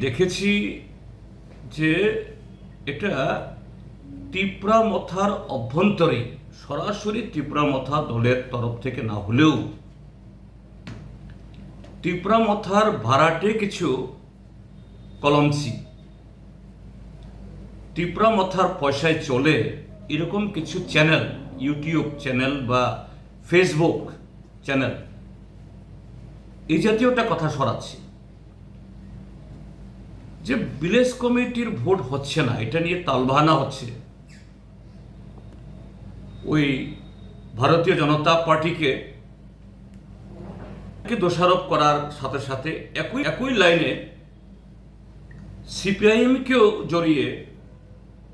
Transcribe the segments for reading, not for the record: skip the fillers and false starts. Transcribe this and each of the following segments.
দেখেছি যে এটা তিপ্রামথার অভ্যন্তরে সরাসরি তিপ্রামথা দলের তরফ থেকে না হলেও তিপ্রামথার ভাড়াটে কিছু কলমসি তিপ্রামথার পয়সায় চলে এরকম কিছু চ্যানেল, ইউটিউব চ্যানেল বা ফেসবুক চ্যানেল এই জাতীয়টা কথা সরাচ্ছে যে ভিলেজ কমিটির ভোট হচ্ছে না, এটা নিয়ে তালবাহানা হচ্ছে। ওই ভারতীয় জনতা পার্টিকে দোষারোপ করার সাথে সাথে একই লাইনে সিপিআইএমকেও জড়িয়ে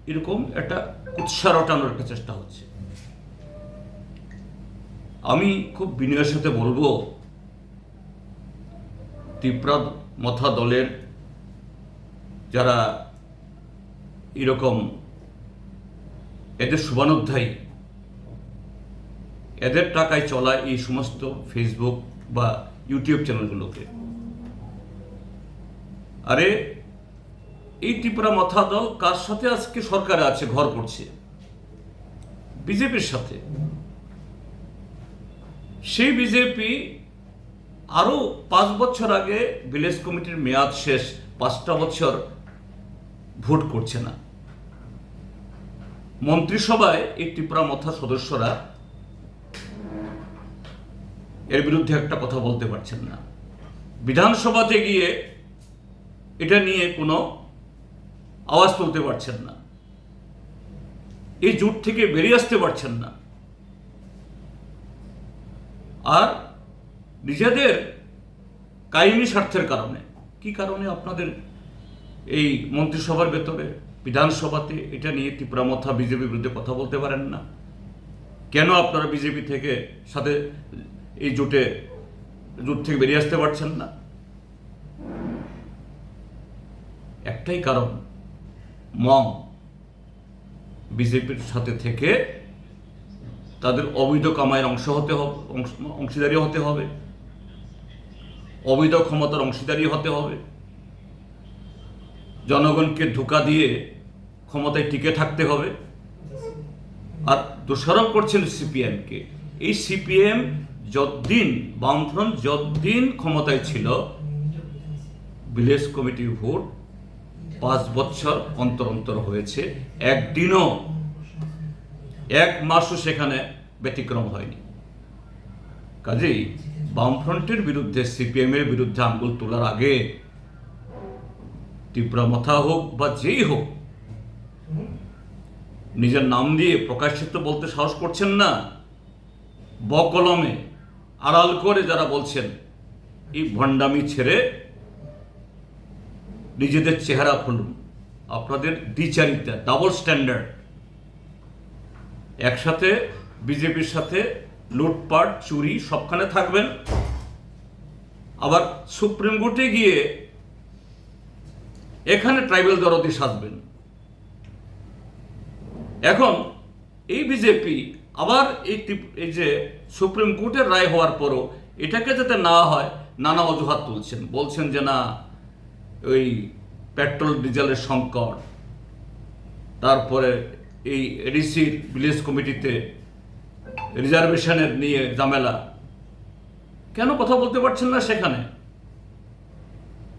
এরকম একটা উৎসাহ রটানোর একটা চেষ্টা হচ্ছে। আমি খুব বিনয়ের সাথে বলবো, তিপ্রামথা দলের যারা এরকম এদের শুভানুধ্যায়ী, এদের টাকায় চলা এই সমস্ত ফেসবুক বা ইউটিউব চ্যানেলগুলোকে, আরে এই তিপ্রামথা দল কার সাথে আজকে সরকারে আছে, ঘর করছে? বিজেপির সাথে। সেই বিজেপি আরো 5 বছর আগে ভিলেজ কমিটির মেয়াদ শেষ, 5টা বছর ভোট করছে না। মন্ত্রিসভায় এই তিপ্রামথা সদস্যরা এর বিরুদ্ধে একটা কথা বলতে পারছেন না। বিধানসভাতে গিয়ে এটা নিয়ে কোনো আওয়াজ তুলতে পারছেন না। এই জোট থেকে বেরিয়ে আসতে পারছেন না। আর নিজেদের কায়েমি স্বার্থের কারণে, কি কারণে আপনাদের এই মন্ত্রিসভার ভেতরে বিধানসভাতে এটা নিয়ে তিপ্রামথা বিজেপির বিরুদ্ধে কথা বলতে পারেন না? কেন আপনারা বিজেপি থেকে সাথে এই জোট থেকে বেরিয়ে আসতে পারছেন না? একটাই কারণ, মং বিজেপির সাথে থেকে তাদের অবৈধ কামাইয়ের অংশীদারি হতে হবে, অবৈধ ক্ষমতার অংশীদারি হতে হবে, জনগণকে ধোঁকা দিয়ে ক্ষমতায় টিকে থাকতে হবে। আর দোষারোপ করছেন সিপিএমকে। এই সিপিএম যতদিন, বামফ্রন্ট যতদিন ক্ষমতায় ছিল, ভিলেজ কমিটির ভোট 5 বছর অন্তর অন্তর হয়েছে, একদিনও, 1 মাসও সেখানে ব্যতিক্রম হয়নি। কাজেই বামফ্রন্টের বিরুদ্ধে, সিপিএম এর বিরুদ্ধে আঙ্গুল তোলার আগে তিপ্রামথা হোক বা যেই হোক, নিজের নাম দিয়ে প্রকাশ্যে বলতে সাহস করছেন না, বকলমে আড়াল করে যারা বলছেন, এই ভণ্ডামি ছেড়ে নিজেদের চেহারা খুলুন। আপনাদের দ্বিচারিতা, ডাবল স্ট্যান্ডার্ড, একসাথে বিজেপির সাথে লুটপাট, চুরি সবখানে থাকবেন, আবার সুপ্রিম কোর্টে গিয়ে এখানে ট্রাইবাল দরদি সাজবেন। এখন এই বিজেপি আবার এই যে সুপ্রিম কোর্টের রায় হওয়ার পরও এটাকে যাতে না হয় নানা অজুহাত তুলছেন, বলছেন যে না, ওই পেট্রোল ডিজেলের সংকট, তারপরে এই এডিসির ভিলেজ কমিটিতে রিজার্ভেশনের নিয়ে ঝামেলা, কেন কথা বলতে পারছেন না সেখানে?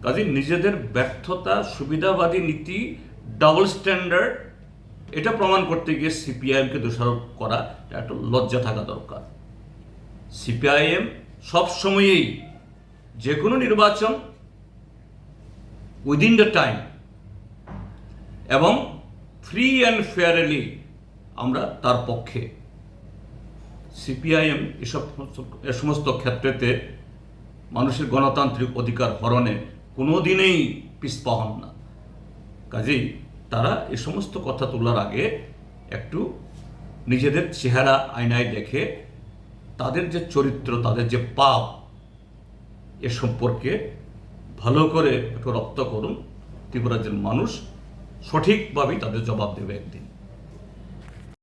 কাজে নিজেদের ব্যর্থতা, সুবিধাবাদী নীতি, ডাবল স্ট্যান্ডার্ড, এটা প্রমাণ করতে গিয়ে সিপিআইএমকে দোষারোপ করা একটা লজ্জা থাকা দরকার। সিপিআইএম সবসময়েই যে কোনো নির্বাচন উইদিন দ্য টাইম এবং ফ্রি অ্যান্ড ফেয়ারলি, আমরা তার পক্ষে। সিপিআইএম এ সমস্ত ক্ষেত্রেতে মানুষের গণতান্ত্রিক অধিকার হরণে কোনোদিনই পিছপা হন না। কাজেই তারা এ সমস্ত কথা তোলার আগে একটু নিজেদের চেহারা আয়নায় দেখে তাদের যে চরিত্র, তাদের যে পাপ, এ সম্পর্কে ভালো করে একটু রপ্ত করুন। ত্রিপুরাজ্যের মানুষ সঠিকভাবেই তাদের জবাব দেবে একদিন।